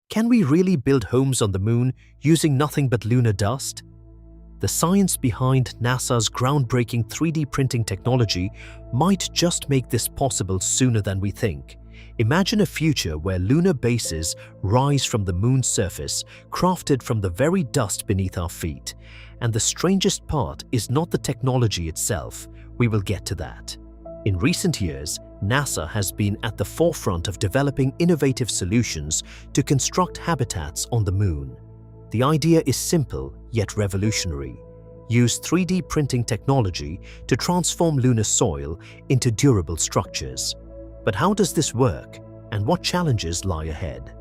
Can we really build homes on the moon using nothing but lunar dust? The science behind NASA's groundbreaking 3D printing technology might just make this possible sooner than we think. Imagine a future where lunar bases rise from the moon's surface, crafted from the very dust beneath our feet. And the strangest part is not the technology itself. We will get to that. In recent years, NASA has been at the forefront of developing innovative solutions to construct habitats on the moon. The idea is simple yet revolutionary. Use 3D printing technology to transform lunar soil into durable structures. But how does this work, and what challenges lie ahead?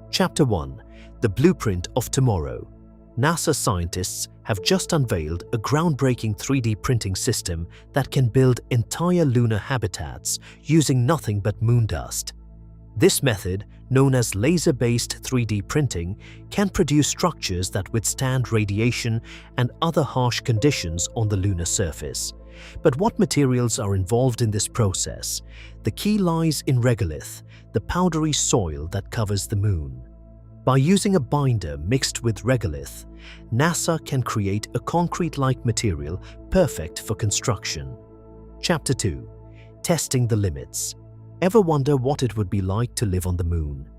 Chapter 1: The Blueprint of Tomorrow. NASA scientists have just unveiled a groundbreaking 3D printing system that can build entire lunar habitats using nothing but moon dust. This method, known as laser-based 3D printing, can produce structures that withstand radiation and other harsh conditions on the lunar surface. But what materials are involved in this process? The key lies in regolith, the powdery soil that covers the moon. By using a binder mixed with regolith, NASA can create a concrete-like material perfect for construction. Chapter 2: Testing the Limits. Ever wonder what it would be like to live on the moon?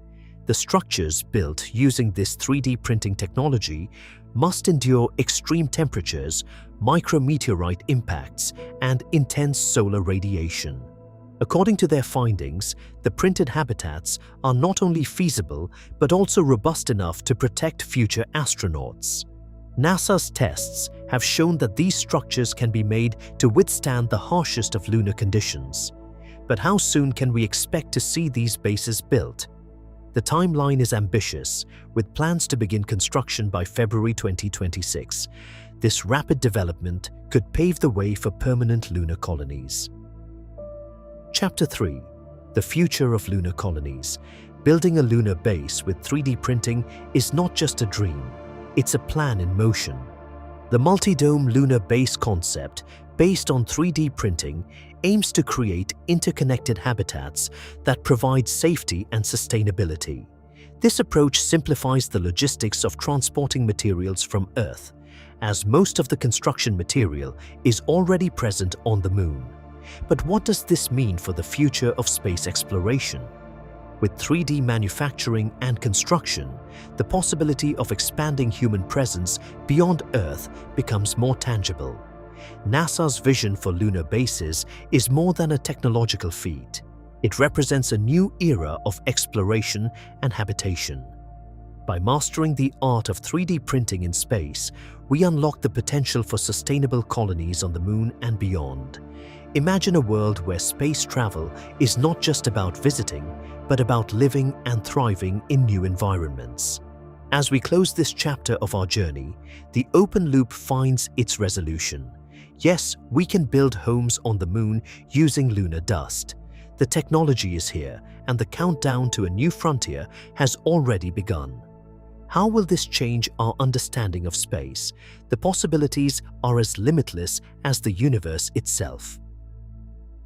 The structures built using this 3D printing technology must endure extreme temperatures, micrometeorite impacts, and intense solar radiation. According to their findings, the printed habitats are not only feasible but also robust enough to protect future astronauts. NASA's tests have shown that these structures can be made to withstand the harshest of lunar conditions. But how soon can we expect to see these bases built? The timeline is ambitious, with plans to begin construction by February 2026. This rapid development could pave the way for permanent lunar colonies. Chapter 3: The Future of Lunar Colonies. Building a lunar base with 3D printing is not just a dream, it's a plan in motion. The multi-dome lunar base concept, based on 3D printing, aims to create interconnected habitats that provide safety and sustainability. This approach simplifies the logistics of transporting materials from Earth, as most of the construction material is already present on the moon. But what does this mean for the future of space exploration? With 3D manufacturing and construction, the possibility of expanding human presence beyond Earth becomes more tangible. NASA's vision for lunar bases is more than a technological feat. It represents a new era of exploration and habitation. By mastering the art of 3D printing in space, we unlock the potential for sustainable colonies on the moon and beyond. Imagine a world where space travel is not just about visiting, but about living and thriving in new environments. As we close this chapter of our journey, the open loop finds its resolution. Yes, we can build homes on the moon using lunar dust. The technology is here, and the countdown to a new frontier has already begun. How will this change our understanding of space? The possibilities are as limitless as the universe itself.